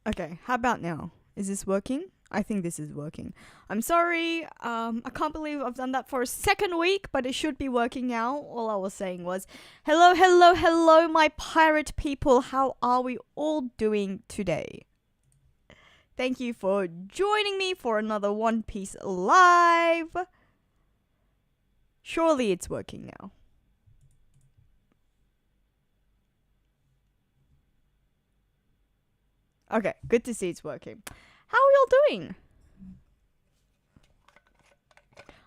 Okay, how about now? Is this working? I think this is working. I'm sorry, I can't believe I've done that for a second week, but it should be working now. All I was saying was, hello, hello, hello, my pirate people. How are we all doing today? Thank you for joining me for another One Piece Live. Surely it's working now. Okay, good to see it's working. How are y'all doing?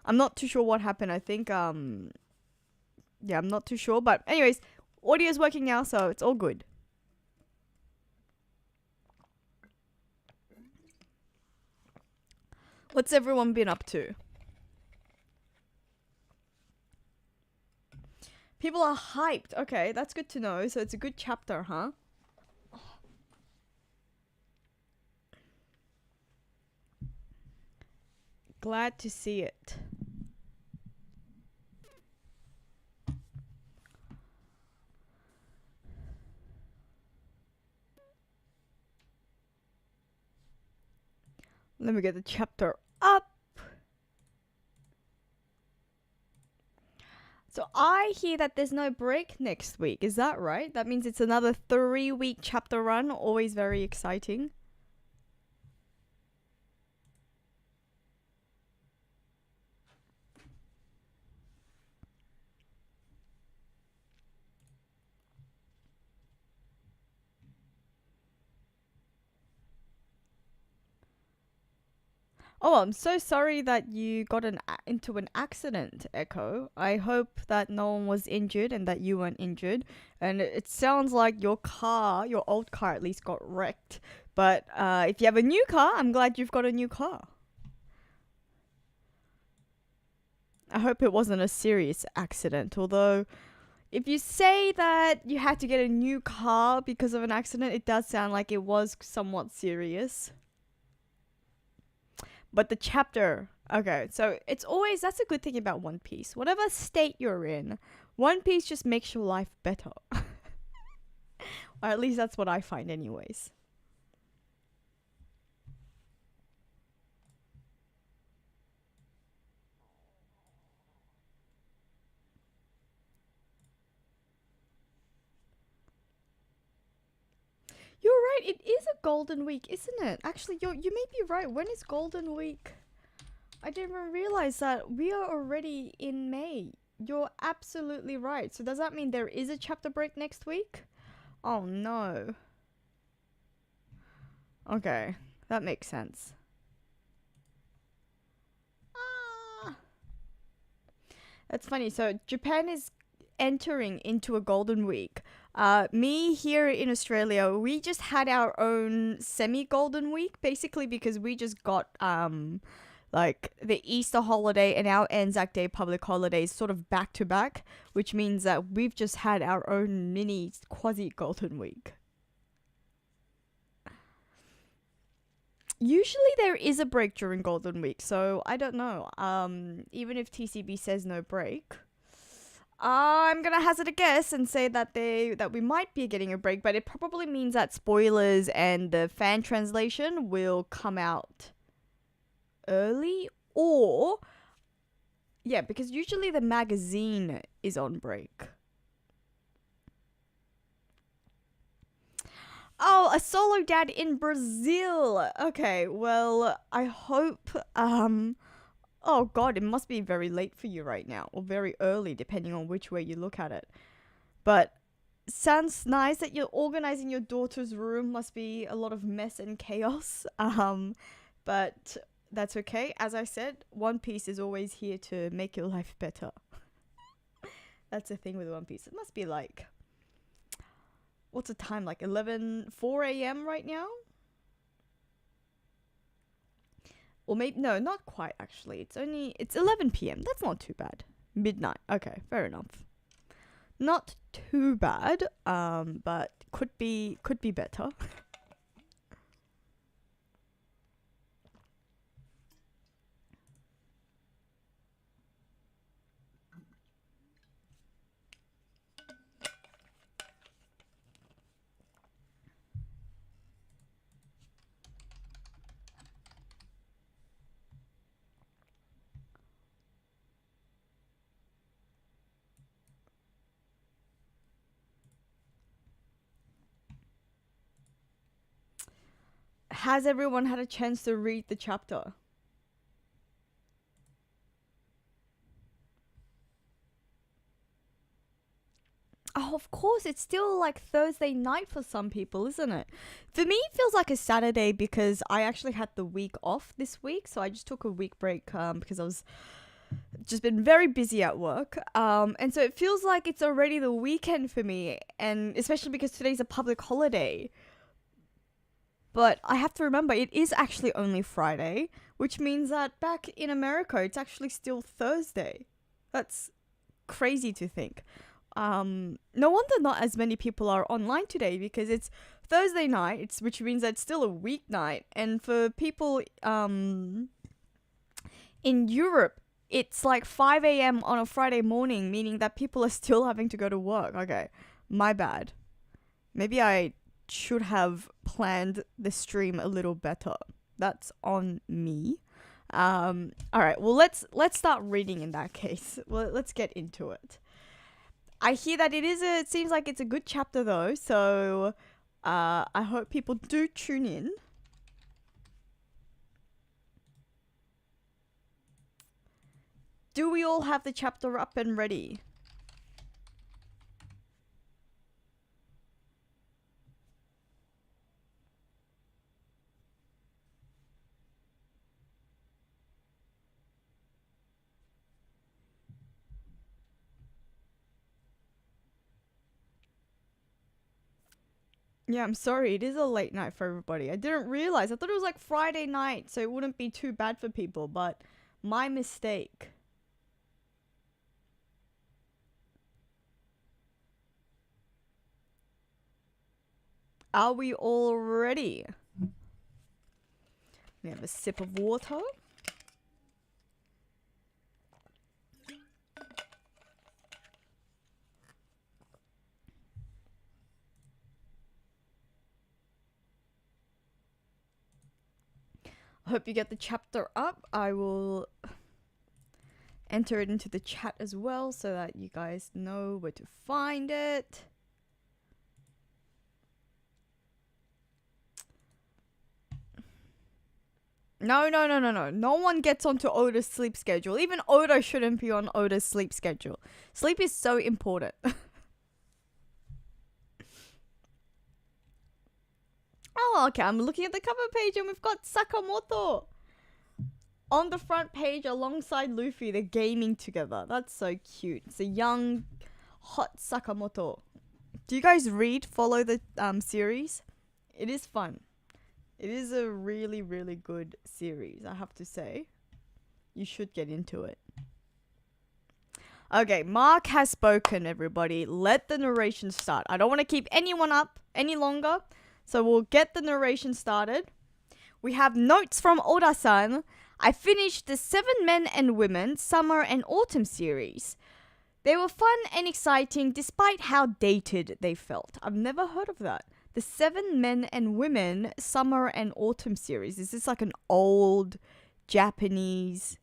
I'm not too sure what happened. I think, yeah, I'm not too sure. But anyways, audio's working now, so it's all good. What's everyone been up to? People are hyped. Okay, that's good to know. So it's a good chapter, huh? Glad to see it. Let me get the chapter up. So I hear that there's no break next week. Is that right? That means it's another 3-week chapter run. Always very exciting. Oh, I'm so sorry that you got into an accident, Echo. I hope that no one was injured and that you weren't injured. And it sounds like your car, your old car at least, got wrecked. But if you have a new car, I'm glad you've got a new car. I hope it wasn't a serious accident, although if you say that you had to get a new car because of an accident, it does sound like it was somewhat serious. But the chapter, okay, so it's always, that's a good thing about One Piece. Whatever state you're in, One Piece just makes your life better. Or at least that's what I find anyways. You're right, it is a golden week, isn't it? Actually, you may be right. When is golden week? I didn't even realize that we are already in May. You're absolutely right. So does that mean there is a chapter break next week? Oh no. Okay, that makes sense. Ah. That's funny. So Japan is entering into a golden week. Me here in Australia, we just had our own semi-golden week, basically because we just got like the Easter holiday and our Anzac Day public holidays sort of back to back, which means that we've just had our own mini quasi golden week. Usually there is a break during golden week, so I don't know. Even if TCB says no break, I'm gonna hazard a guess and say that we might be getting a break, but it probably means that spoilers and the fan translation will come out early, or yeah, because usually the magazine is on break. Oh, a solo dad in Brazil. Okay, well, I hope oh god, it must be very late for you right now, or very early, depending on which way you look at it. But sounds nice that you're organizing your daughter's room. Must be a lot of mess and chaos. But that's okay. As I said, One Piece is always here to make your life better. That's the thing with One Piece. It must be like, what's the time? Like 4 a.m. right now? Or maybe, no, not quite actually. It's 11 p.m. That's not too bad. Midnight. Okay, fair enough. Not too bad, but could be better. has everyone had a chance to read the chapter? Oh, of course, it's still like Thursday night for some people, isn't it? For me, it feels like a Saturday because I actually had the week off this week. So I just took a week break because I was just been very busy at work. And so it feels like it's already the weekend for me. And especially because today's a public holiday. But I have to remember, it is actually only Friday, which means that back in America, it's actually still Thursday. That's crazy to think. No wonder not as many people are online today because it's Thursday night, which means that it's still a weeknight. And for people in Europe, it's like 5 a.m. on a Friday morning, meaning that people are still having to go to work. Okay, my bad. Maybe I should have planned the stream a little better. That's on me. All right, well, let's start reading in that case. Well, let's get into it. I hear that it seems like it's a good chapter though, so I hope people do tune in. Do we all have the chapter up and ready? Yeah, I'm sorry. It is a late night for everybody. I didn't realize. I thought it was like Friday night, so it wouldn't be too bad for people, but my mistake. Are we all ready? We have a sip of water. I hope you get the chapter up. I will enter it into the chat as well so that you guys know where to find it. No. No one gets onto Oda's sleep schedule. Even Oda shouldn't be on Oda's sleep schedule. Sleep is so important. Oh, okay. I'm looking at the cover page and we've got Sakamoto on the front page alongside Luffy. They're gaming together. That's so cute. It's a young, hot Sakamoto. Do you guys follow the series? It is fun. It is a really, really good series, I have to say. You should get into it. Okay, Mark has spoken, everybody. Let the narration start. I don't want to keep anyone up any longer, so we'll get the narration started. We have notes from Oda-san. I finished the 7 Men and Women Summer and Autumn series. They were fun and exciting despite how dated they felt. I've never heard of that. The 7 Men and Women Summer and Autumn series. Is this like an old Japanese...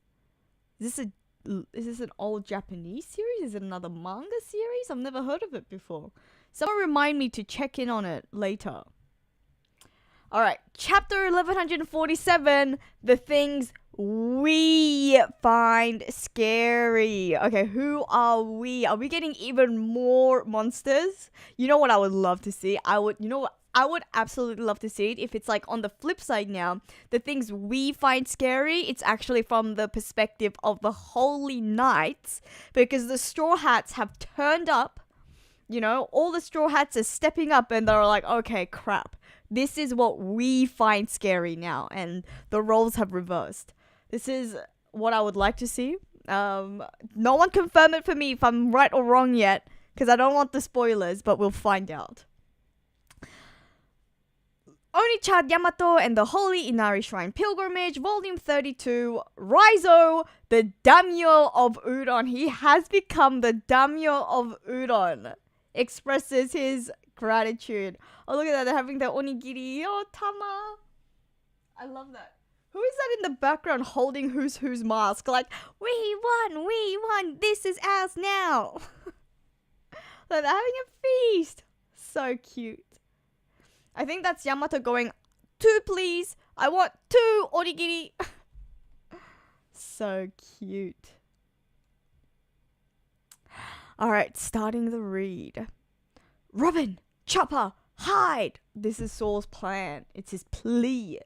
Is this an old Japanese series? Is it another manga series? I've never heard of it before. Someone remind me to check in on it later. Alright, chapter 1147. The things we find scary. Okay, who are we? Are we getting even more monsters? You know what I would love to see? I would absolutely love to see it if it's like on the flip side now. The things we find scary, it's actually from the perspective of the Holy Knights, because the Straw Hats have turned up. You know, all the Straw Hats are stepping up and they're like, okay, crap. This is what we find scary now, and the roles have reversed. This is what I would like to see. No one confirm it for me if I'm right or wrong yet, because I don't want the spoilers, but we'll find out. Oni-chan Yamato and the Holy Inari Shrine Pilgrimage, Volume 32, Raizo, the daimyo of Udon. He has become the daimyo of Udon. Expresses his gratitude. Oh, look at that. They're having their onigiri. Oh, Tama. I love that. Who is that in the background holding who's mask? Like, we won. This is ours now. They're having a feast. So cute. I think that's Yamato going, 2, please. I want 2 onigiri. So cute. Alright, starting the read. Robin, Chopper, hide! This is Saul's plan. It's his plea.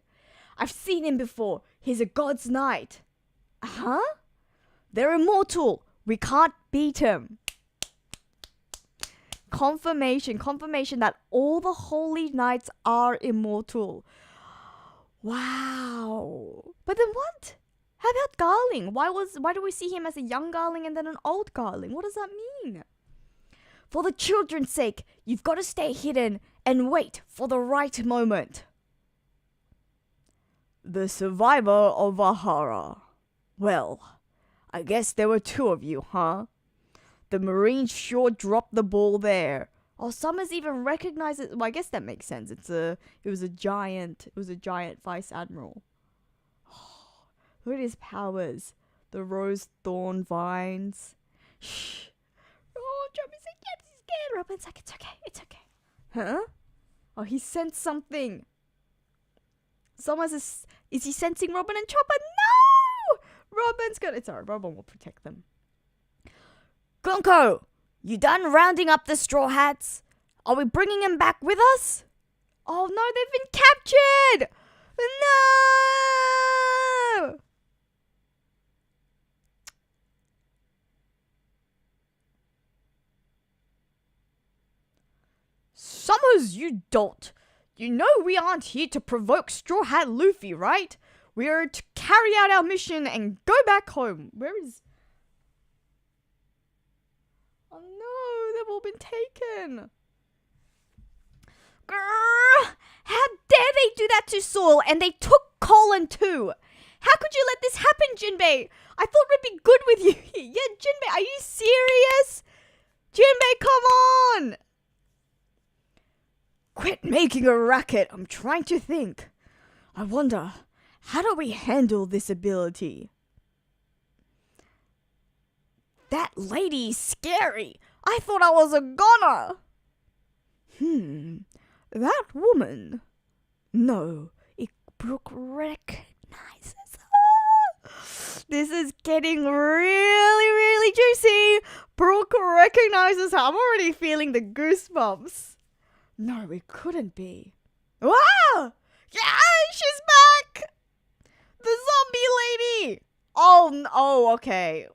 I've seen him before. He's a god's knight. Huh? They're immortal. We can't beat him. Confirmation that all the holy knights are immortal. Wow. But then what? How about Garling? Why do we see him as a young Garling and then an old Garling? What does that mean? For the children's sake, you've got to stay hidden and wait for the right moment. The survivor of Ahara. Well, I guess there were 2 of you, huh? The Marines sure dropped the ball there. Oh, Summers even recognized it. Well, I guess that makes sense. It was a giant vice admiral. Oh, look at his powers. The rose thorn vines. Shh. Oh, Joey's like, yes, he's scared. Robin's like, it's okay. Huh? Oh, he sensed something. Summers is he sensing Robin and Chopper? No! It's alright, Robin will protect them. Gunko, you done rounding up the Straw Hats? Are we bringing them back with us? Oh no, they've been captured! No! Summers, you dolt! You know we aren't here to provoke Straw Hat Luffy, right? We are to carry out our mission and go back home. Where is... Oh no, they've all been taken. Grrr! How dare they do that to Saul? And they took Colin too. How could you let this happen, Jinbei? I thought we'd be good with you. Yeah, Jinbei, are you serious? Jinbei, come on! Quit making a racket. I'm trying to think. I wonder, how do we handle this ability? That lady's scary. I thought I was a goner. That woman. No, Brook recognizes her. This is getting really, really juicy. Brook recognizes her. I'm already feeling the goosebumps. No, it couldn't be. Wow! Yeah, she's back! The zombie lady! Oh, okay.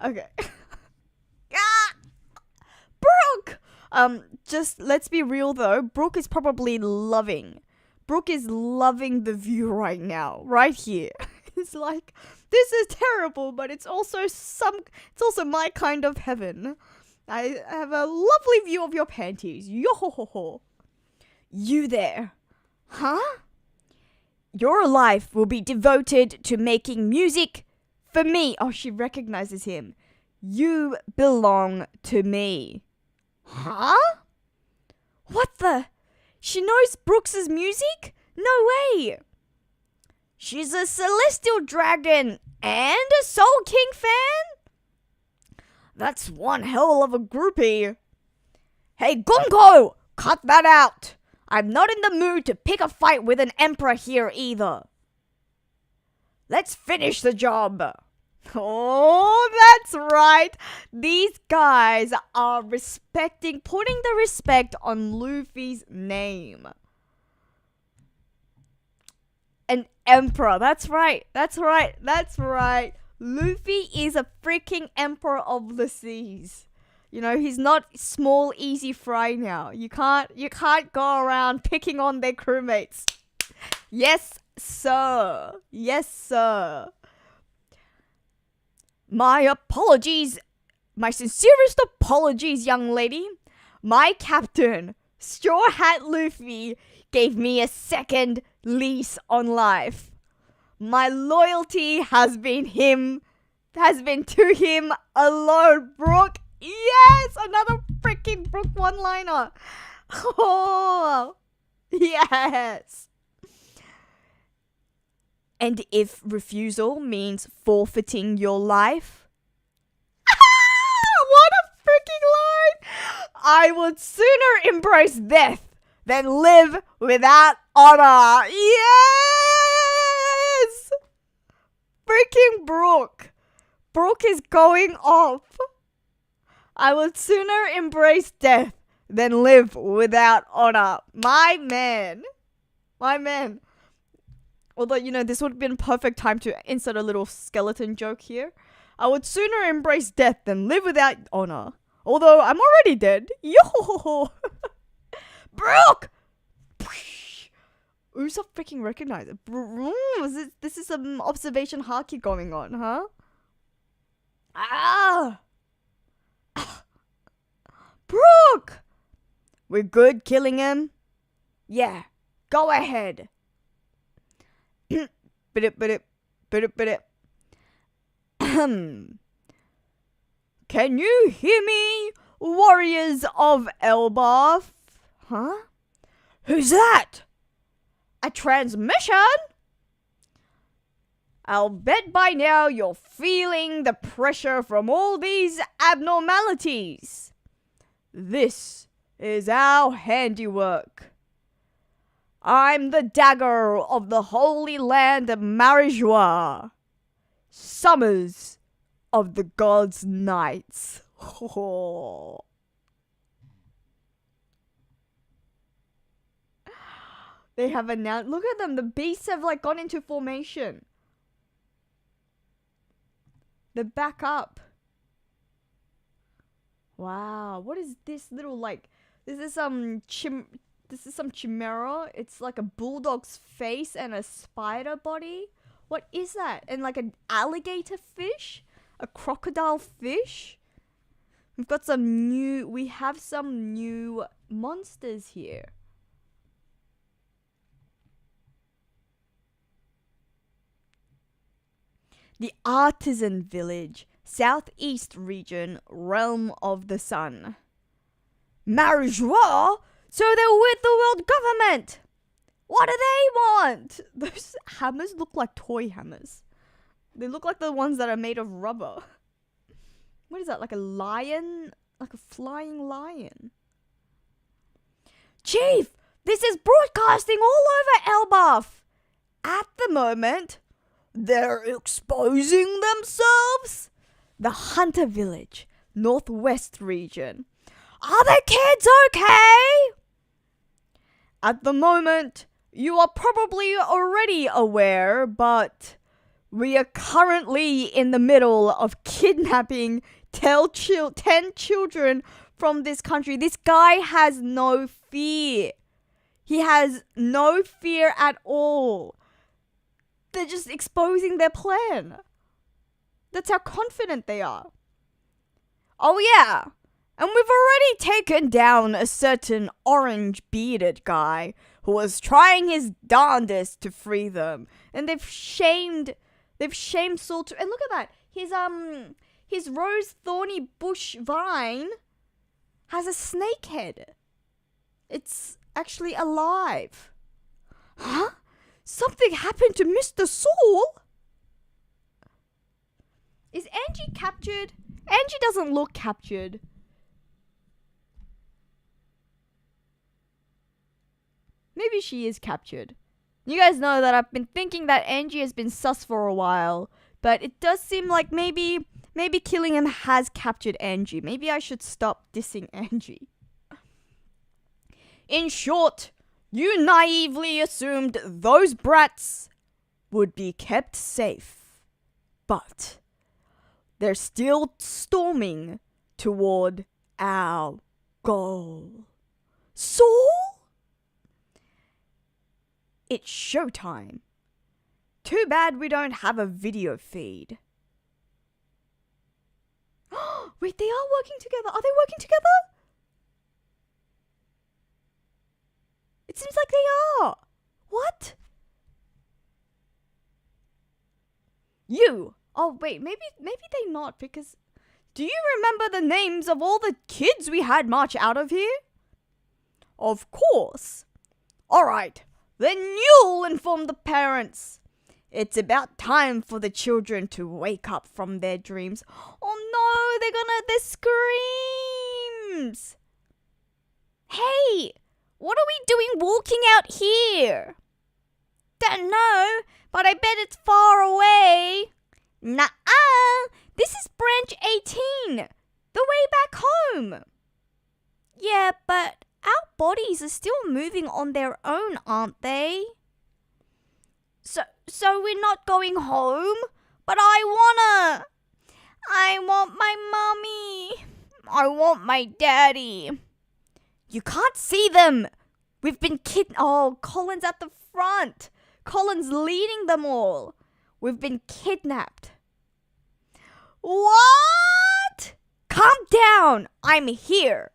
Okay. Ah! Brook! Just let's be real though. Brook is probably loving. Brook is loving the view right now. Right here. It's like, this is terrible, but it's also my kind of heaven. I have a lovely view of your panties. Yo-ho-ho-ho. You there. Huh? Your life will be devoted to making music for me. Oh, she recognizes him. You belong to me. Huh? What the? She knows Brooks' music? No way. She's a Celestial Dragon and a Soul King fan? That's one hell of a groupie. Hey, Gunko! Cut that out! I'm not in the mood to pick a fight with an emperor here either. Let's finish the job. Oh, that's right. These guys are putting the respect on Luffy's name. An emperor. That's right. Luffy is a freaking emperor of the seas. You know, he's not small, easy fry now. You can't go around picking on their crewmates. Yes, sir. My apologies. My sincerest apologies, young lady. My captain, Straw Hat Luffy, gave me a second lease on life. My loyalty has been to him alone, Brook. Yes, another freaking Brook one-liner. Oh, yes. And if refusal means forfeiting your life, what a freaking line! I would sooner embrace death than live without honor. Yes! Freaking Brook. Brook is going off. I would sooner embrace death than live without honor. My man. My man. Although, you know, this would have been a perfect time to insert a little skeleton joke here. I would sooner embrace death than live without honor. Although I'm already dead. Yo! Brook! Who's so freaking recognize it? This is some observation haki going on, huh? Ah! Brook! We're good killing him? Yeah, go ahead. Can you hear me, warriors of Elbaf? Huh? Who's that? A transmission? I'll bet by now you're feeling the pressure from all these abnormalities. This is our handiwork. I'm the dagger of the holy land of Marijois. Summers of the gods' nights. They have announced. Look at them. The beasts have like gone into formation. They're back up. Wow. What is this little like? This is some chimera. It's like a bulldog's face and a spider body. What is that? And like an alligator fish? A crocodile fish? We have some new monsters here. The Artisan Village, Southeast Region, Realm of the Sun. Marijois? So they're with the world government! What do they want? Those hammers look like toy hammers. They look like the ones that are made of rubber. What is that, like a lion? Like a flying lion? Chief, this is broadcasting all over Elbaf. At the moment, they're exposing themselves. The Hunter Village, Northwest Region. Are the kids okay? At the moment, you are probably already aware, but we are currently in the middle of kidnapping 10 children from this country. This guy has no fear. He has no fear at all. They're just exposing their plan. That's how confident they are. Oh yeah, and we've already taken down a certain orange-bearded guy who was trying his darndest to free them. And they've shamed Saul too. And look at that. His rose thorny bush vine has a snake head. It's actually alive. Huh? Something happened to Mr. Saul? Is Angie captured? Angie doesn't look captured. Maybe she is captured. You guys know that I've been thinking that Angie has been sus for a while, but it does seem like maybe killing him has captured Angie. Maybe I should stop dissing Angie. In short, you naively assumed those brats would be kept safe, but they're still storming toward our goal. Saul? It's showtime. Too bad we don't have a video feed. Wait, they are working together. Are they working together? It seems like they are. What? You. Oh, wait, maybe they not, because do you remember the names of all the kids we had march out of here? Of course. All right, then you'll inform the parents. It's about time for the children to wake up from their dreams. Oh no, their screams. Hey, What are we doing walking out here? Don't know, but I bet it's far away. Nuh-uh. This is branch 18. The way back home. Yeah, but our bodies are still moving on their own, aren't they? So we're not going home? But I want my mummy. I want my daddy. You can't see them. We've been Oh, Colin's at the front. Colin's leading them all. We've been kidnapped. What? Calm down. I'm here.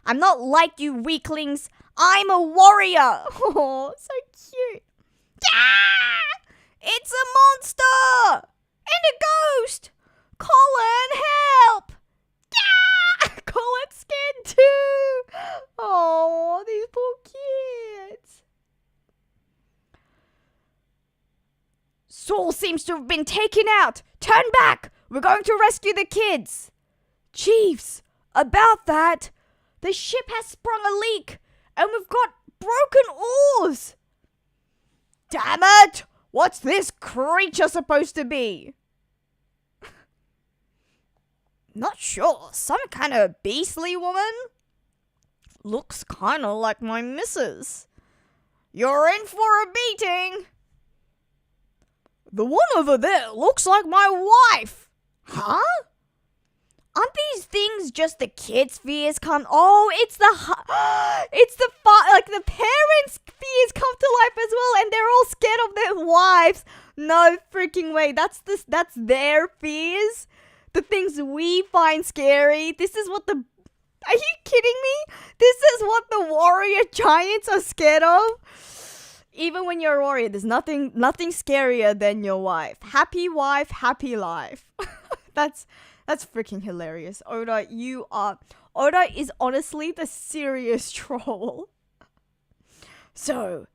I'm not like you weaklings. I'm a warrior. Oh, so cute. Ah! It's a monster! And a ghost! Colin, help! Ah! Colin's scared too! Oh, these poor kids. Saul seems to have been taken out. Turn back! We're going to rescue the kids. Chiefs, about that, the ship has sprung a leak and we've got broken oars. Damn it! What's this creature supposed to be? Not sure. Some kind of beastly woman? Looks kind of like my missus. You're in for a beating. The one over there looks like my wife. Huh? Aren't these things just the kids' fears come? Oh, it's the parents' fears come to life as well, and they're all scared of their wives. No freaking way. That's their fears. The things we find scary. Are you kidding me? This is what the warrior giants are scared of. Even when you're a warrior, there's nothing scarier than your wife. Happy wife, happy life. That's freaking hilarious. Oda is honestly the serious troll. So,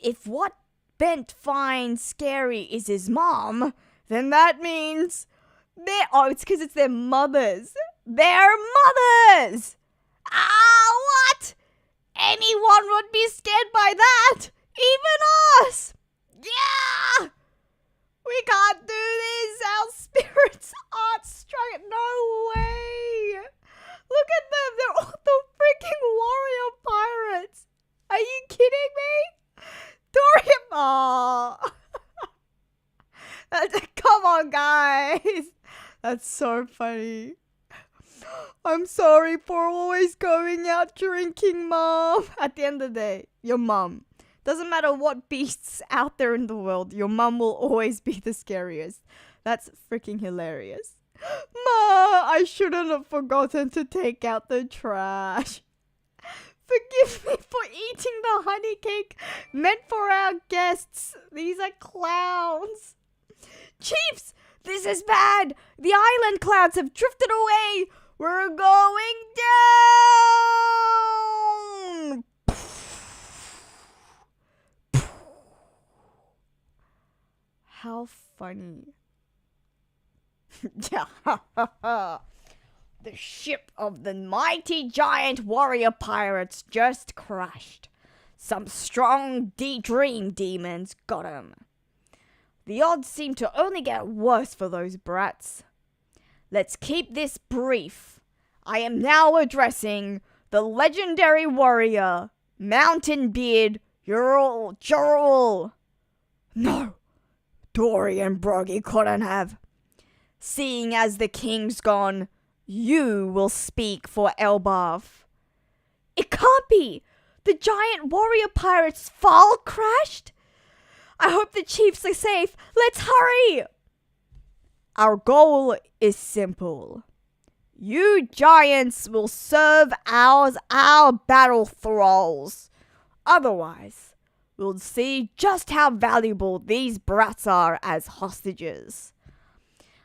if what Bent finds scary is his mom, then that means it's because it's their mothers. Their mothers! What? Anyone would be scared by that! Even us! Yeah! We can't do this! Our spirits aren't strong. No way! Look at them! They're all the freaking warrior pirates! Are you kidding me? Dorian! Aww. Come on, guys! That's so funny. I'm sorry for always going out drinking, Mom. At the end of the day, your mum. Doesn't matter what beasts out there in the world, your mum will always be the scariest. That's freaking hilarious. Ma, I shouldn't have forgotten to take out the trash. Forgive me for eating the honey cake meant for our guests. These are clowns. Chiefs, this is bad. The island clouds have drifted away. We're going down. How funny. The ship of the mighty giant warrior pirates just crashed. Some strong dream demons got 'em. The odds seem to only get worse for those brats. Let's keep this brief. I am now addressing the legendary warrior, Mountain Beard Jorul. No, Dory and Broggy couldn't have. Seeing as the king's gone, you will speak for Elbaf. It can't be! The giant warrior pirates' fall crashed? I hope the chiefs are safe. Let's hurry! Our goal is simple. You giants will serve our battle thralls. Otherwise, we'll see just how valuable these brats are as hostages.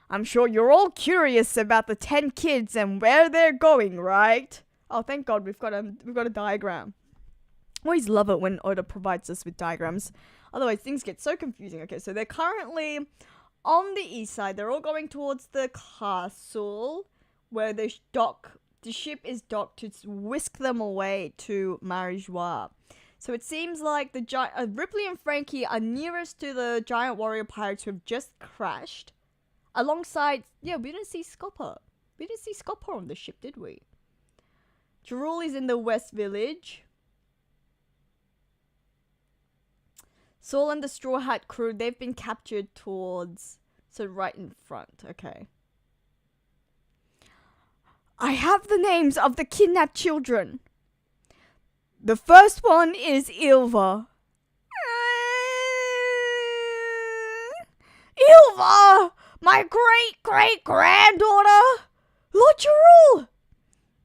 I'm sure you're all curious about the 10 kids and where they're going, right? Oh, thank God we've got a diagram. I always love it when Oda provides us with diagrams. Otherwise, things get so confusing. Okay, so they're currently on the east side. They're all going towards the castle where the ship is docked to whisk them away to Marijois. So it seems like the Ripley and Frankie are nearest to the giant warrior pirates who have just crashed. Alongside, yeah, we didn't see Scopper. We didn't see Scopper on the ship, did we? Jarul is in the West Village. Saul and the Straw Hat crew, they've been captured towards... So right in front, okay. I have the names of the kidnapped children. The first one is Ilva. Ilva! My great-great-granddaughter! Lord Jarul!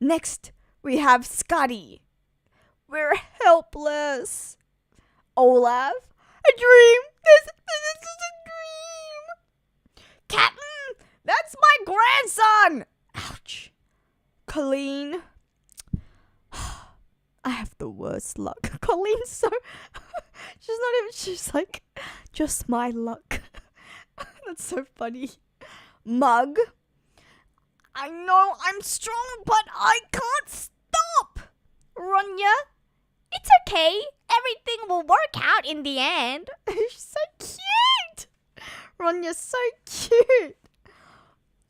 Next, we have Scotty. We're helpless. Olaf, a dream. This is just a dream. Captain, that's my grandson. Ouch. Colleen. I have the worst luck. Colleen's so... she's like, just my luck. That's so funny. Mug. I know I'm strong, but I can't stop. Ronya. It's okay. Everything will work out in the end. She's so cute. Ronya's so cute.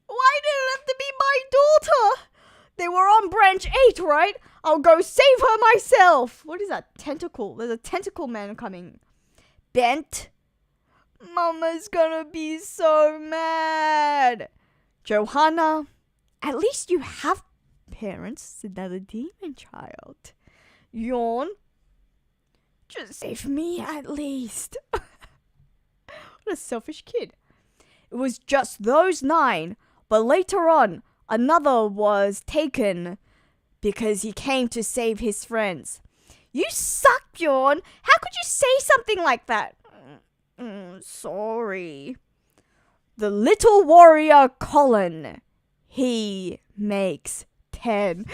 Why did it have to be my daughter? They were on branch 8, right? I'll go save her myself. What is that? Tentacle. There's a tentacle man coming. Bent. Mama's gonna be so mad. Johanna. At least you have parents. Another demon child. Yawn. Just save me at least. What a selfish kid. It was just those 9, but later on, another was taken because he came to save his friends. You suck, Bjorn. How could you say something like that? Sorry. The little warrior Colin. He makes 10.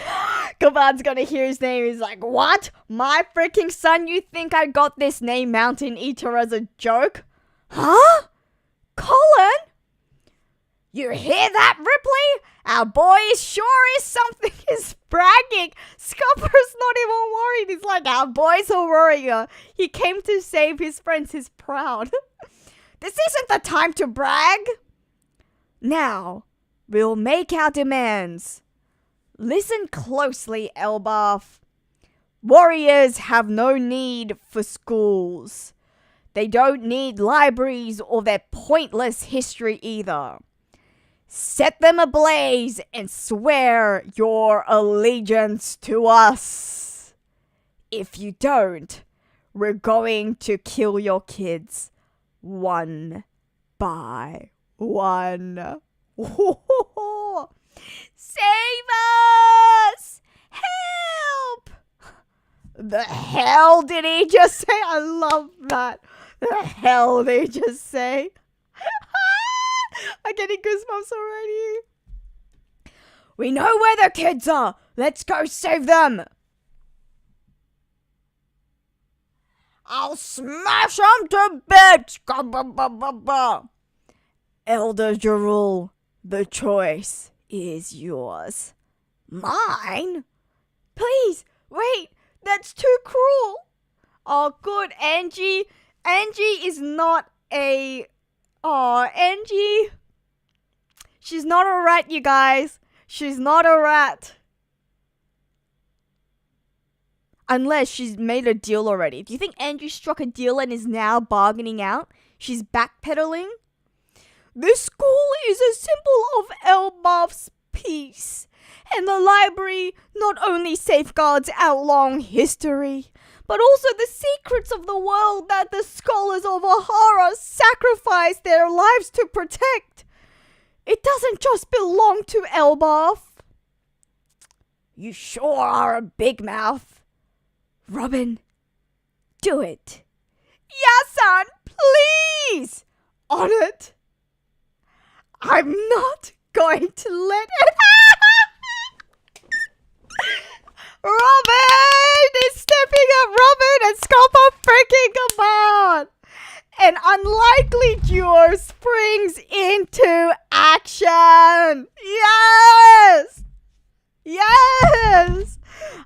Kabad's gonna hear his name. He's like, what? My freaking son? You think I got this name Mountain Eater as a joke? Huh? Colin? You hear that, Ripley? Our boy is sure is something is bragging. Scupper's not even worried. He's like, our boy's a warrior. He came to save his friends. He's proud. This isn't the time to brag. Now, we'll make our demands. Listen closely, Elbaf. Warriors have no need for schools. They don't need libraries or their pointless history either. Set them ablaze and swear your allegiance to us. If you don't, we're going to kill your kids one by one. Save us! Help! The hell did he just say? I love that. The hell did he just say? I'm getting goosebumps already. We know where the kids are. Let's go save them. I'll smash them to bits. Elder Jarul, the choice is yours. Mine? Please, wait. That's too cruel. Oh, good, Angie. Angie is not a... Oh, Angie. She's not a rat, you guys. She's not a rat. Unless she's made a deal already. Do you think Angie struck a deal and is now bargaining out? She's backpedaling? This school is a symbol of Elbaf's peace. And the library not only safeguards our long history, but also the secrets of the world that the scholars of Ahara sacrificed their lives to protect. It doesn't just belong to Elbaf. You sure are a big mouth. Robin, do it. Yes, son, please. On it. I'm not going to let it Robin is stepping up. Robin and Scopper freaking Kabad. An unlikely duo springs into action. Yes. Yes.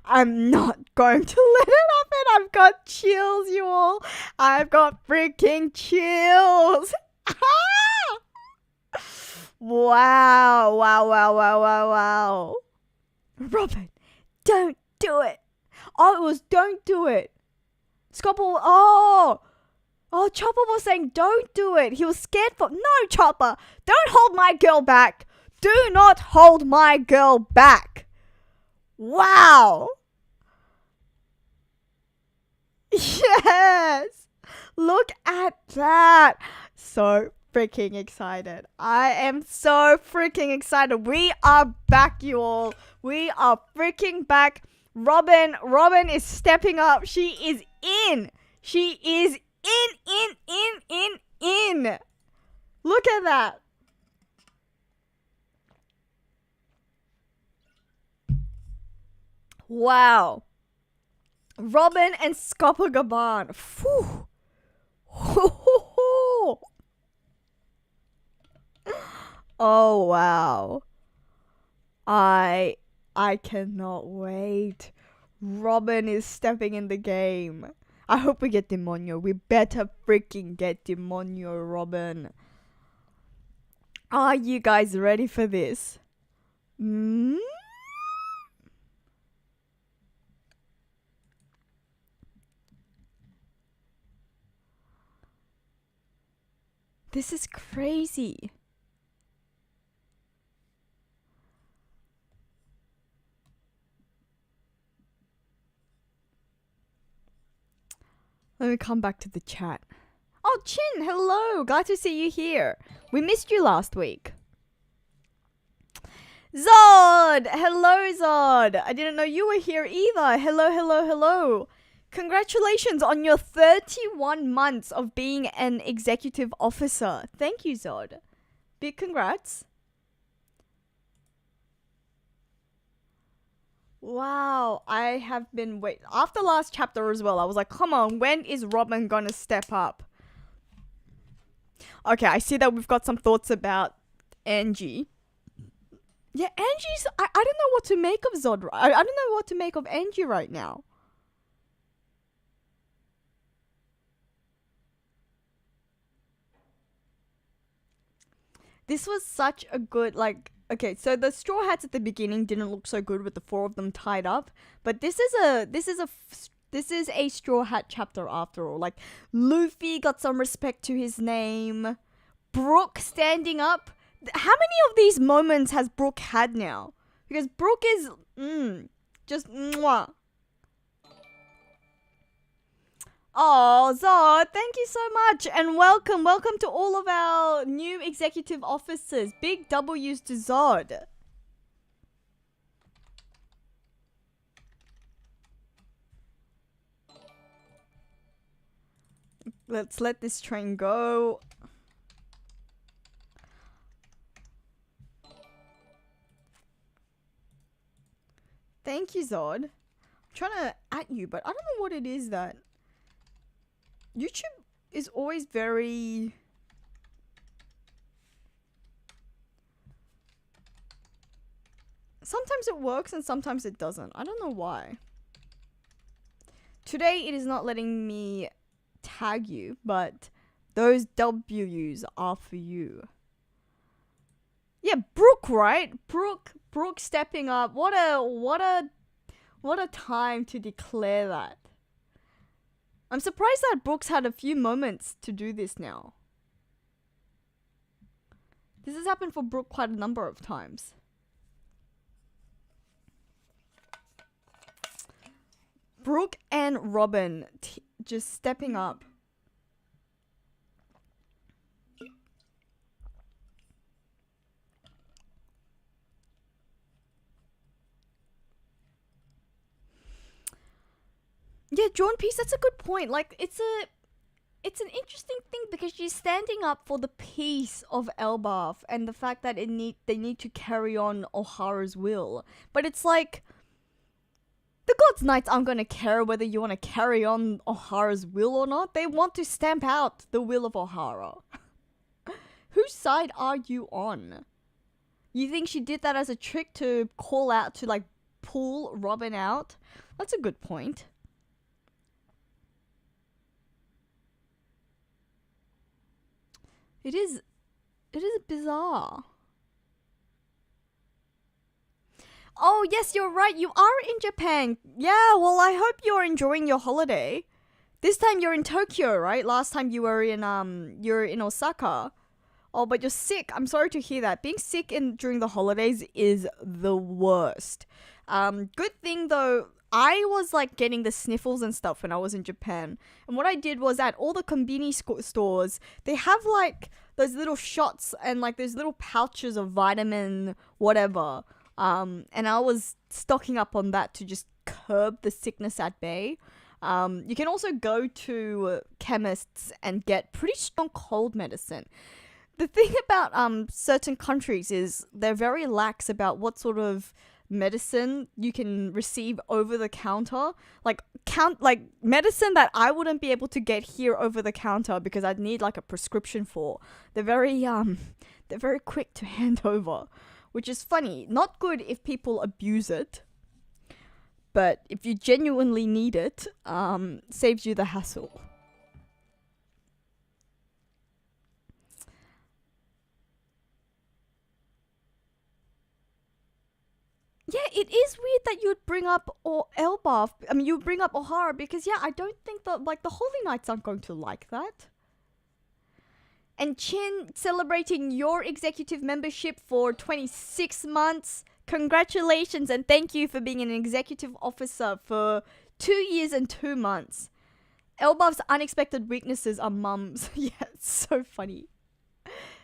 I'm not going to let it happen. I've got chills, you all. I've got freaking chills. Wow, wow, wow, wow, wow, wow. Robin, don't do it. Oh, it was don't do it. Scopper, oh, Chopper was saying don't do it. He was scared for, no, Chopper, don't hold my girl back. Do not hold my girl back. Wow. Yes. Look at that. So freaking excited. I am so freaking excited. We are back, you all. We are freaking back. Robin is stepping up. She is in. She is in. Look at that. Wow. Robin and Scopogaban. Phew. Oh wow. I cannot wait. Robin is stepping in the game. I hope we get Demonio. We better freaking get Demonio, Robin. Are you guys ready for this? This is crazy. Let me come back to the chat. Oh, Chin, hello. Glad to see you here. We missed you last week. Zod! Hello, Zod. I didn't know you were here either. Hello. Congratulations on your 31 months of being an executive officer. Thank you, Zod. Big congrats. Wow, I have been after last chapter as well. I was like, come on, when is Robin gonna step up? Okay, I see that we've got some thoughts about Angie. Yeah, Angie's, I don't know what to make of Zod. I don't know what to make of Angie right now. This was such a good, like, okay, so the Straw Hats at the beginning didn't look so good with the 4 of them tied up, but this is a Straw Hat chapter after all. Like, Luffy got some respect to his name. Brook standing up. How many of these moments has Brook had now? Because Brook is, just mwah. Oh, Zod, thank you so much. And welcome to all of our new executive officers. Big W's to Zod. Let's let this train go. Thank you, Zod. I'm trying to at you, but I don't know what it is that YouTube is always very... Sometimes it works and sometimes it doesn't. I don't know why. Today it is not letting me tag you, but those W's are for you. Yeah, Brook, right? Brook stepping up. What a time to declare that. I'm surprised that Brook's had a few moments to do this now. This has happened for Brook quite a number of times. Brook and Robin just stepping up. Yeah, Drawn Piece, that's a good point. Like, it's an interesting thing because she's standing up for the peace of Elbaf and the fact that they need to carry on Ohara's will. But it's like, the God's Knights aren't going to care whether you want to carry on Ohara's will or not. They want to stamp out the will of Ohara. Whose side are you on? You think she did that as a trick to call out, to like pull Robin out? That's a good point. It is bizarre. Oh, yes, you're right. You are in Japan. Yeah, well, I hope you're enjoying your holiday. This time you're in Tokyo, right? Last time you were in Osaka. Oh, but you're sick. I'm sorry to hear that. Being sick during the holidays is the worst. Good thing though, I was like getting the sniffles and stuff when I was in Japan. And what I did was at all the konbini stores, they have like those little shots and like those little pouches of vitamin whatever. And I was stocking up on that to just curb the sickness at bay. You can also go to chemists and get pretty strong cold medicine. The thing about certain countries is they're very lax about what sort of medicine you can receive over the counter. Like medicine that I wouldn't be able to get here over the counter because I'd need like a prescription for. They're very quick to hand over, which is funny. Not good if people abuse it, but if you genuinely need it, saves you the hassle. Yeah, it is weird that you'd bring up Elbaf. I mean, you bring up O'Hara because, yeah, I don't think that, like, the Holy Knights aren't going to like that. And Chin, celebrating your executive membership for 26 months. Congratulations and thank you for being an executive officer for 2 years and 2 months. Elbaf's unexpected weaknesses are mums. Yeah, it's so funny.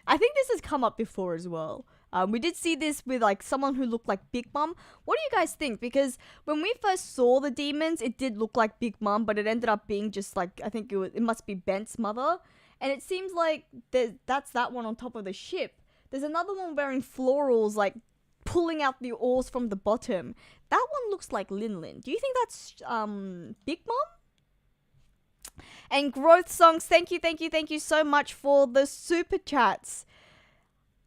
I think this has come up before as well. We did see this with like someone who looked like Big Mom. What do you guys think? Because when we first saw the demons, it did look like Big Mom, but it ended up being just like, I think it must be Bent's mother. And it seems like that's that one on top of the ship. There's another one wearing florals, like pulling out the oars from the bottom. That one looks like Lin Lin. Do you think that's Big Mom? And Growth Songs, thank you so much for the super chats.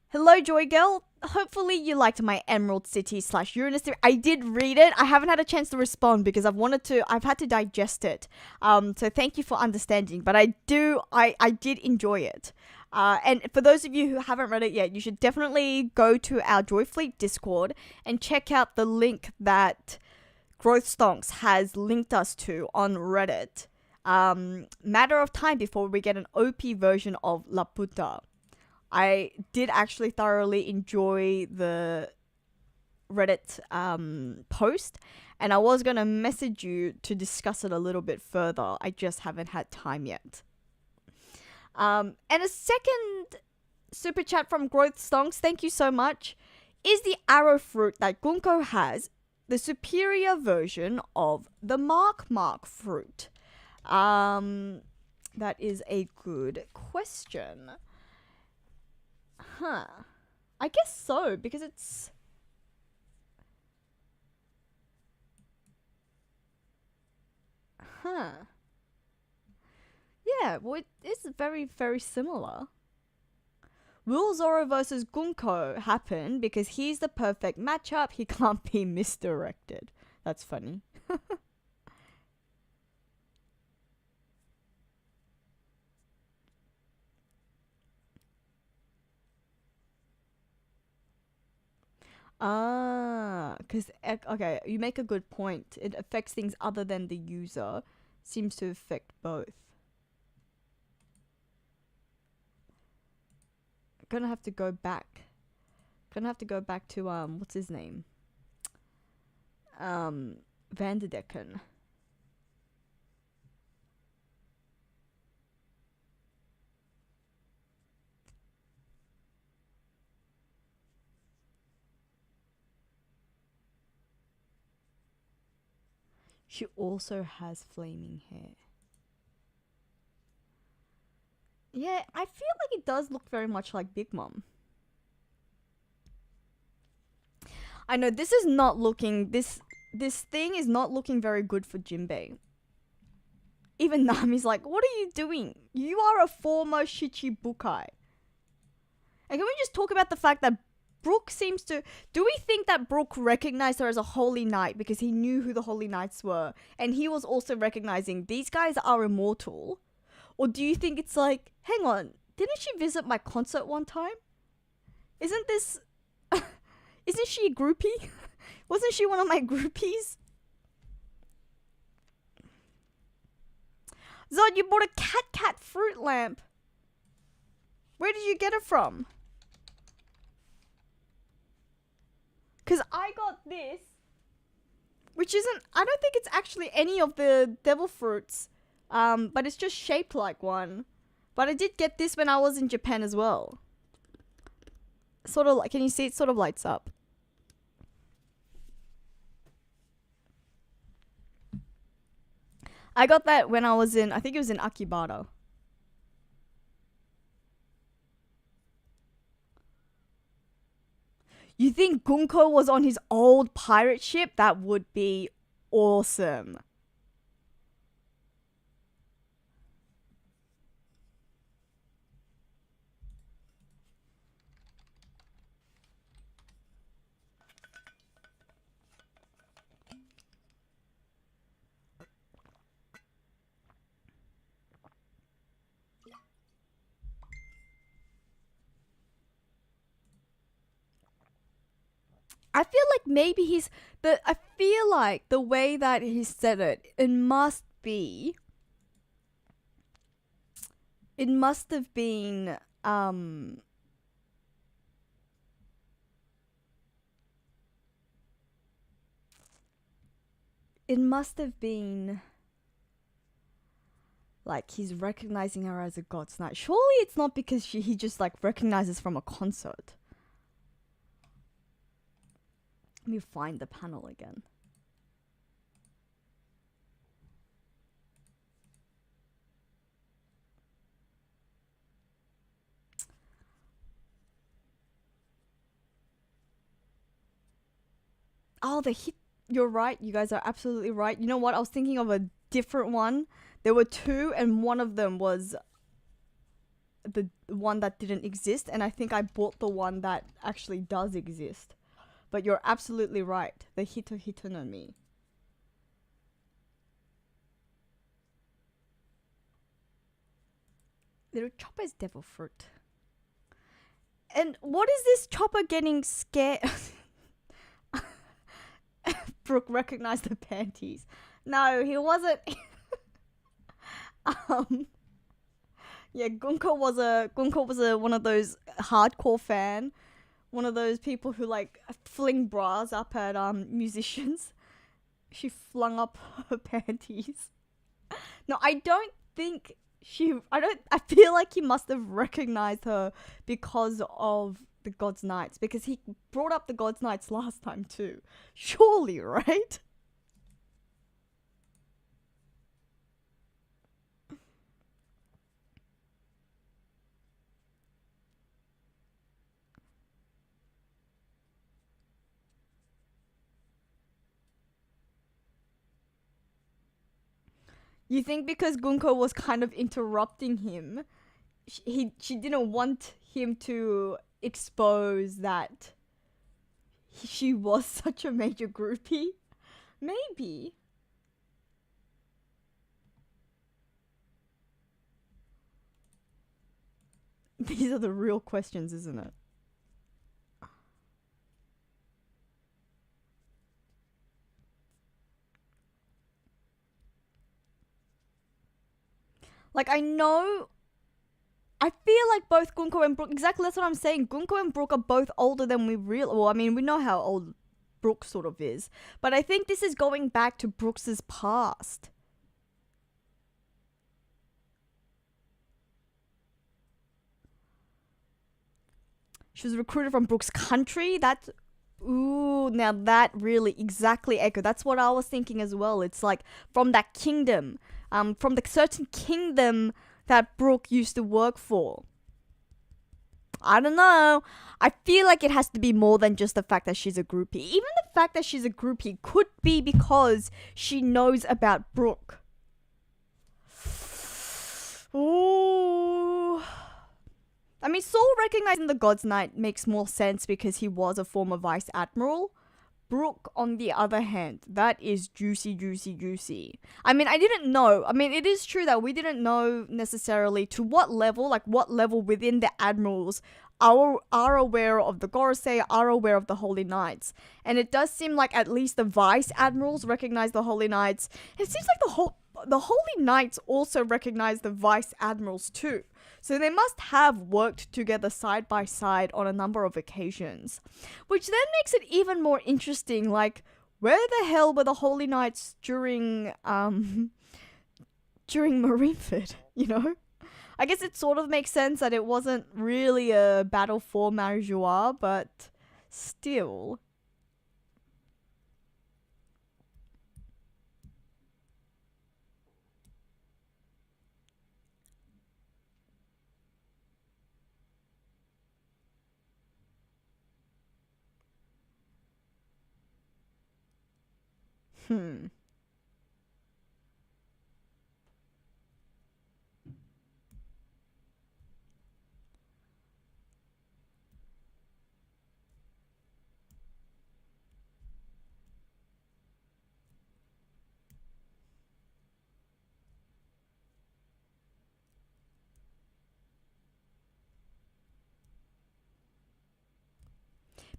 Hello, JoyGirl. Hopefully you liked my Emerald City / Uranus theory. I did read it. I haven't had a chance to respond because I've had to digest it. So thank you for understanding. But I did enjoy it. And for those of you who haven't read it yet, you should definitely go to our JoyFleet Discord and check out the link that Growth Stonks has linked us to on Reddit. Matter of time before we get an OP version of La Puta. I did actually thoroughly enjoy the Reddit post, and I was going to message you to discuss it a little bit further. I just haven't had time yet. And a second super chat from Growth Stonks, thank you so much. Is the arrow fruit that Gunko has the superior version of the Mark fruit? That is a good question. I guess so, because it's... Yeah, well, it is very, very similar. Will Zoro versus Gunko happen because he's the perfect matchup, he can't be misdirected. That's funny. Because, okay, you make a good point. It affects things other than the user. Seems to affect both. Gonna have to go back. Gonna have to go back to, what's his name? Vanderdecken. She also has flaming hair. Yeah, I feel like it does look very much like Big Mom. I know this is not looking... This thing is not looking very good for Jinbei. Even Nami's like, what are you doing? You are a former Shichibukai. And can we just talk about the fact that Brook seems to... Do we think that Brook recognized her as a Holy Knight because he knew who the Holy Knights were? And he was also recognizing these guys are immortal? Or do you think it's like, hang on, Didn't she visit my concert one time? Isn't this... Isn't she a groupie? Wasn't she one of my groupies? Zod, you bought a cat fruit lamp. Where did you get it from? Because I got this, which isn't... I don't think it's actually any of the devil fruits. But it's just shaped like one. But I did get this when I was in Japan as well. Sort of like... Can you see it sort of lights up? I got that when I was in... I think it was in Akibara. You think Gunko was on his old pirate ship? That would be awesome. I feel like maybe he's... I feel like the way that he said it, it must be... It must have been... It must have been... Like, he's recognizing her as a god's knight. Surely it's not because he just, like, recognizes from a concert. Let me find the panel again. Oh, the hit. You're right. You guys are absolutely right. You know what? I was thinking of a different one. There were two, and one of them was the one that didn't exist. And I think I bought the one that actually does exist. But you're absolutely right. The Hito Hito no Mi. Little Chopper's devil fruit. And what is this Chopper getting scared? Brook recognized the panties. No, he wasn't. Yeah, Gunko was a one of those hardcore fan. One of those people who like fling bras up at musicians. She flung up her panties. No, I don't think I feel like he must have recognized her because of the God's Knights, because he brought up the God's Knights last time too. Surely, right? You think because Gunko was kind of interrupting him, she didn't want him to expose that she was such a major groupie? Maybe. These are the real questions, isn't it? Like, I feel like both Gunko and Brook, exactly that's what I'm saying. Gunko and Brook are both older than we well, I mean, we know how old Brook sort of is. But I think this is going back to Brooks's past. She was recruited from Brook's country. That's... Ooh, now that really exactly echo. That's what I was thinking as well. It's like from that kingdom. From the certain kingdom that Brook used to work for. I don't know. I feel like it has to be more than just the fact that she's a groupie. Even the fact that she's a groupie could be because she knows about Brook. Ooh. mean, Saul recognizing the God's Knight makes more sense because he was a former vice admiral. Brook, on the other hand, that is juicy, juicy, juicy. I mean, I didn't know. I mean, it is true that we didn't know necessarily to what level, like what level within the admirals are aware of the Gorosei, are aware of the Holy Knights. And it does seem like at least the Vice Admirals recognize the Holy Knights. It seems like the Holy Knights also recognize the Vice Admirals too. So they must have worked together side by side on a number of occasions. Which then makes it even more interesting, like, where the hell were the Holy Knights during Marineford, you know? I guess it sort of makes sense that it wasn't really a battle for Marijois, but still.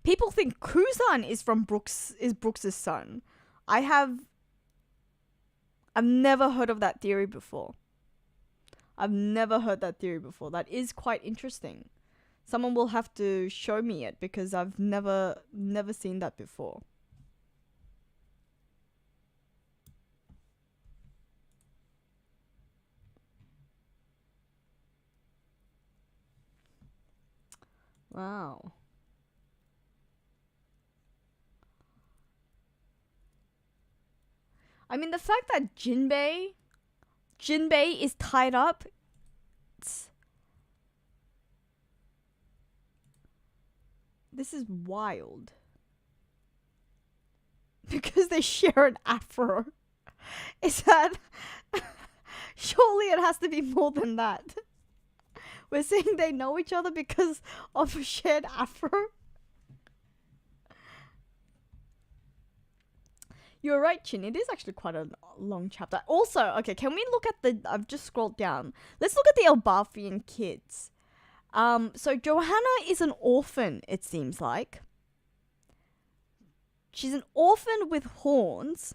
People think Kuzan is from Brooks' son. I've never heard of that theory before. I've never heard that theory before. That is quite interesting. Someone will have to show me it because I've never seen that before. Wow. I mean, the fact that Jinbei is tied up, this is wild. Because they share an afro. Is that... Surely it has to be more than that. We're saying they know each other because of a shared afro? You're right, Chin. It is actually quite a long chapter. Also, okay, can we look at the... I've just scrolled down. Let's look at the Elbafian kids. So Johanna is an orphan, it seems like. She's an orphan with horns.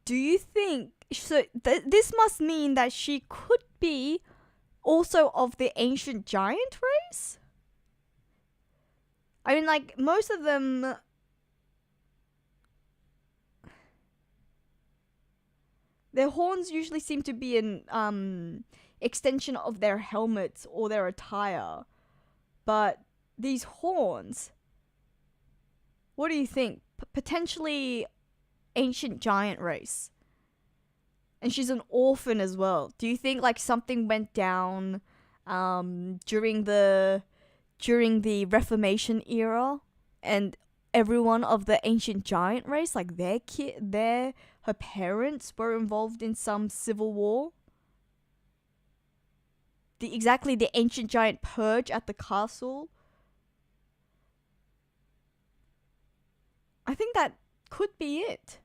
Do you think... So this must mean that she could be also of the ancient giant race? I mean, like, most of them... Their horns usually seem to be an extension of their helmets or their attire. But these horns... What do you think? Potentially ancient giant race. And she's an orphan as well. Do you think, like, something went down during the Reformation era, and everyone of the ancient giant race, like her parents were involved in some civil war? The ancient giant purge at the castle? I think that could be it.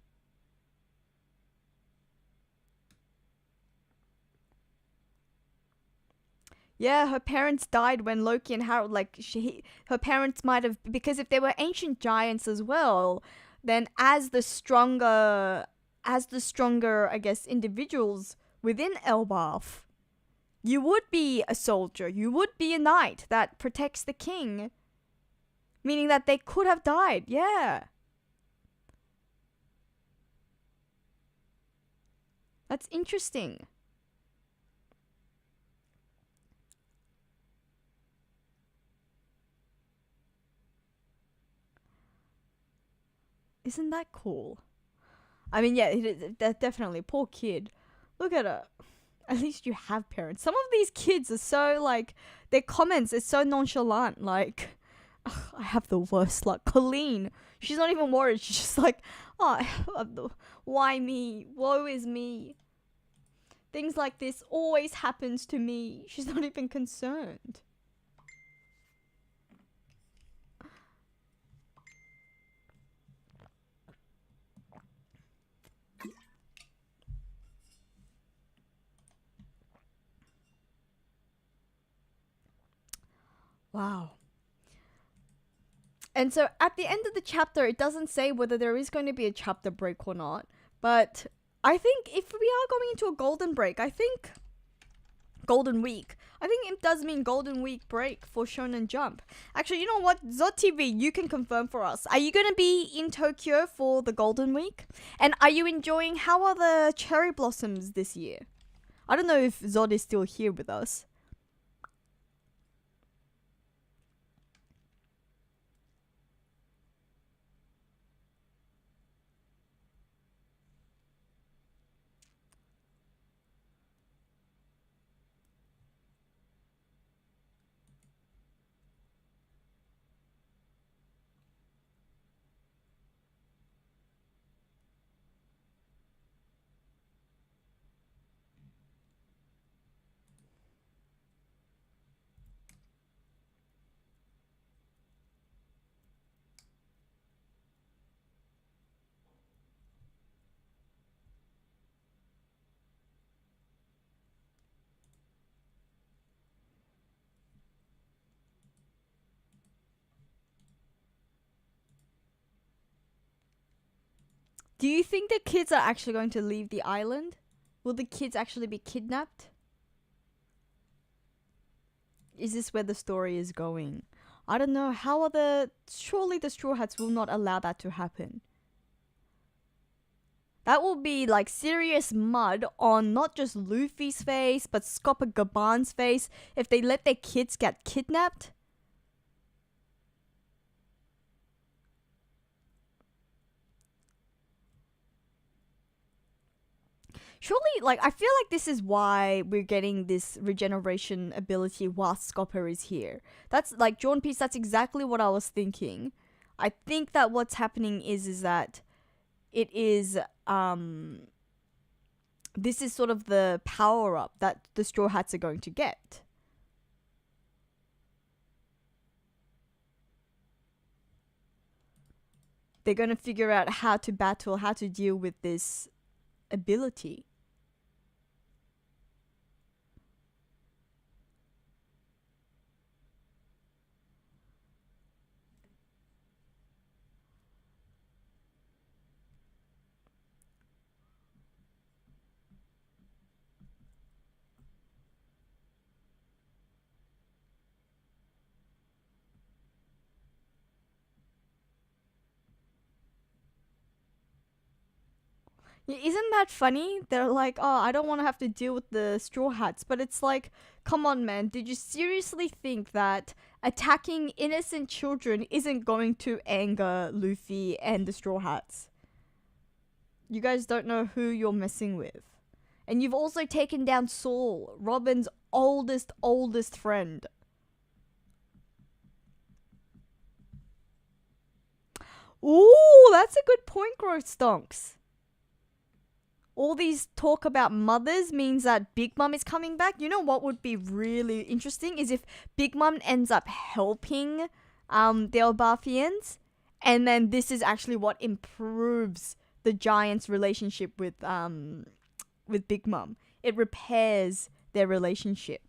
Yeah, her parents died when Loki and Harold, like, her parents might have, because if they were ancient giants as well, then as the stronger, I guess, individuals within Elbaf, you would be a soldier, you would be a knight that protects the king. Meaning that they could have died, yeah. That's interesting. Isn't that cool? I mean, yeah, that's definitely. Poor kid. Look at her. At least you have parents. Some of these kids are so, like, their comments are so nonchalant. Like, I have the worst luck. Colleen, she's not even worried. She's just like, oh, why me? Woe is me. Things like this always happens to me. She's not even concerned. Wow. And so at the end of the chapter, it doesn't say whether there is going to be a chapter break or not. But I think if we are going into a golden break, I think golden week. I think it does mean golden week break for Shonen Jump. Actually, you know what? Zot TV, you can confirm for us. Are you going to be in Tokyo for the golden week? And are you enjoying, how are the cherry blossoms this year? I don't know if Zod is still here with us. Do you think the kids are actually going to leave the island? Will the kids actually be kidnapped? Is this where the story is going? I don't know. How are the... Surely the Straw Hats will not allow that to happen. That will be like serious mud on not just Luffy's face, but Scopper Gaban's face if they let their kids get kidnapped. Surely, like, I feel like this is why we're getting this regeneration ability whilst Scopper is here. That's, like, John Peace, that's exactly what I was thinking. I think that what's happening is that it is, this is sort of the power-up that the Straw Hats are going to get. They're going to figure out how to battle, how to deal with this ability. Yeah, isn't that funny? They're like, oh, I don't want to have to deal with the Straw Hats. But it's like, come on, man. Did you seriously think that attacking innocent children isn't going to anger Luffy and the Straw Hats? You guys don't know who you're messing with. And you've also taken down Saul, Robin's oldest friend. Ooh, that's a good point, Growth Stonks. All these talk about mothers means that Big Mom is coming back. You know what would be really interesting is if Big Mom ends up helping the Elbafians, and then this is actually what improves the Giants' relationship with Big Mom. It repairs their relationship.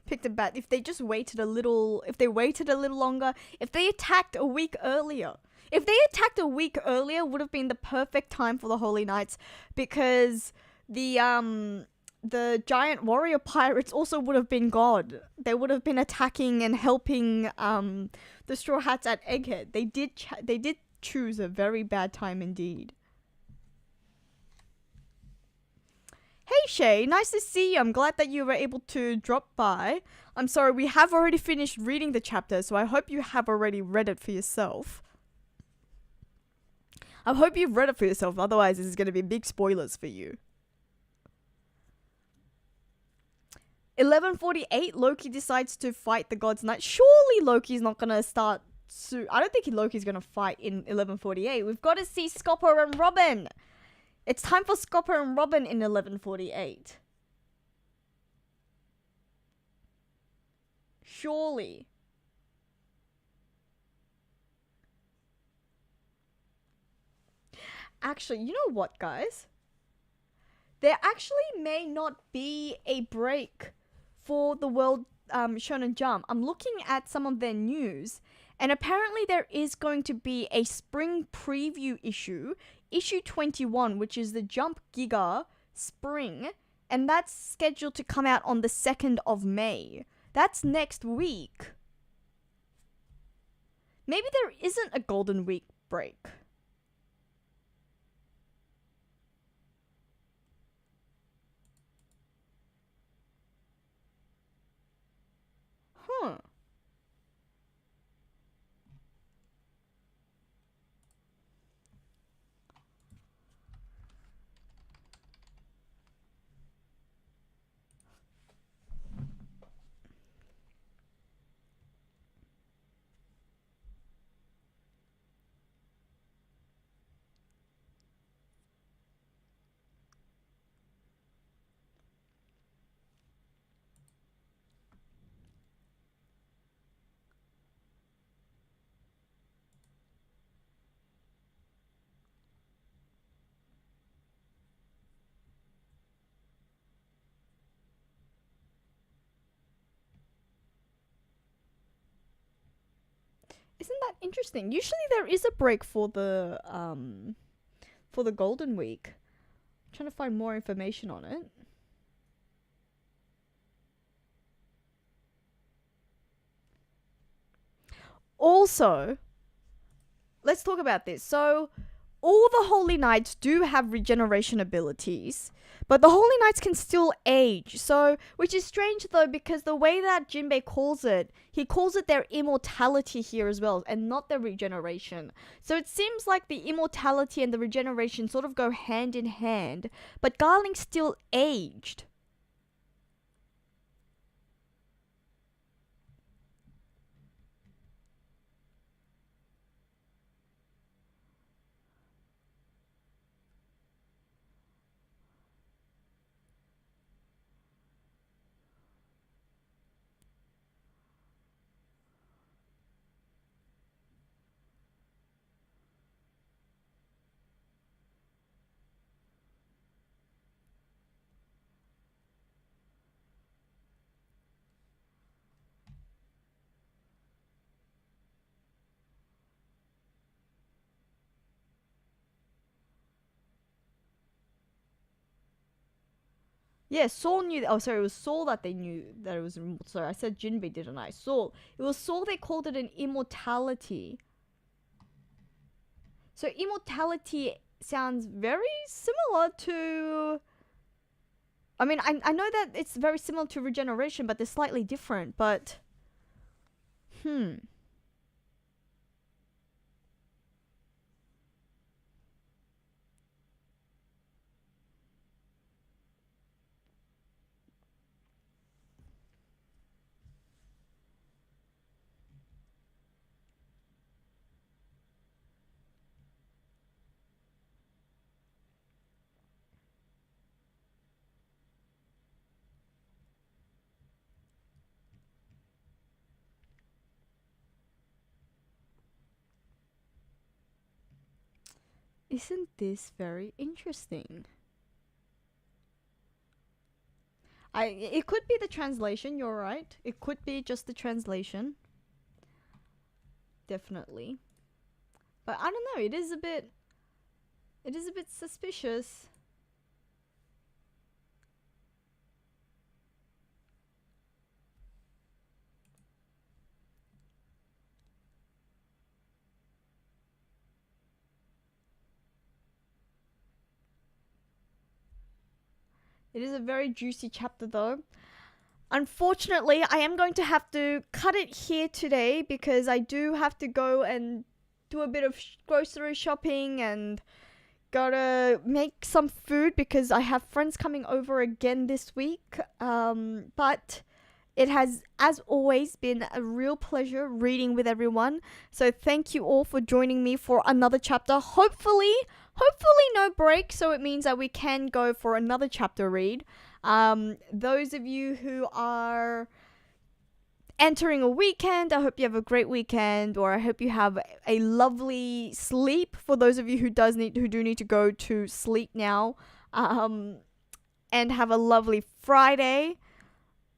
Picked a bat. If they just waited a little, if they waited a little longer, if they attacked a week earlier. If they attacked a week earlier, would have been the perfect time for the Holy Knights, because the the giant warrior pirates also would have been God. They would have been attacking and helping the Straw Hats at Egghead. They did choose a very bad time indeed. Hey Shay, nice to see you. I'm glad that you were able to drop by. I'm sorry, we have already finished reading the chapter, so I hope you have already read it for yourself. I hope you've read it for yourself, otherwise this is going to be big spoilers for you. 11:48, Loki decides to fight the God's Knight. Surely Loki's not going to start soon. I don't think Loki's going to fight in 11:48. We've got to see Scopper and Robin. It's time for Scopper and Robin in 11:48. Surely. Actually, you know what, guys? There actually may not be a break for the World Shonen Jump. I'm looking at some of their news, and apparently there is going to be a spring preview issue, issue 21, which is the Jump Giga Spring, and that's scheduled to come out on the 2nd of May. That's next week. Maybe there isn't a Golden Week break. Huh. Isn't that interesting? Usually there is a break for the Golden Week. I'm trying to find more information on it. Also, let's talk about this. So, all the Holy Knights do have regeneration abilities, but the Holy Knights can still age. So, which is strange though, because the way that Jinbei calls it, he calls it their immortality here as well, and not their regeneration. So it seems like the immortality and the regeneration sort of go hand in hand, but Garling's still aged. Yeah, Saul knew. Oh, sorry, it was Saul that they knew that it was. Sorry, I said Jinbei, didn't I? Saul. It was Saul. They called it an immortality. So immortality sounds very similar to. I mean, I know that it's very similar to regeneration, but they're slightly different. But, isn't this very interesting? It could be the translation. You're right. It could be just the translation. Definitely. But I don't know. It is a bit suspicious. It is a very juicy chapter though. Unfortunately, I am going to have to cut it here today because I do have to go and do a bit of grocery shopping and gotta make some food because I have friends coming over again this week. But it has, as always, been a real pleasure reading with everyone. So thank you all for joining me for another chapter. Hopefully no break, so it means that we can go for another chapter read. Those of you who are entering a weekend, I hope you have a great weekend, or I hope you have a lovely sleep for those of you who do need to go to sleep now, and have a lovely Friday.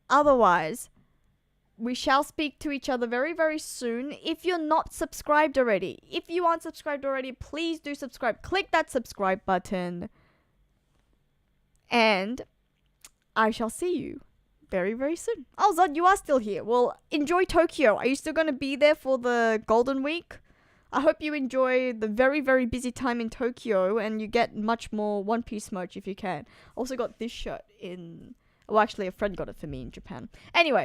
Otherwise, we shall speak to each other very, very soon. If you're not subscribed already, if you aren't subscribed already, please do subscribe. Click that subscribe button. And I shall see you very, very soon. Oh, Zod, you are still here. Well, enjoy Tokyo. Are you still going to be there for the Golden Week? I hope you enjoy the very, very busy time in Tokyo and you get much more One Piece merch if you can. Also got this shirt in... Well, actually, a friend got it for me in Japan. Anyways.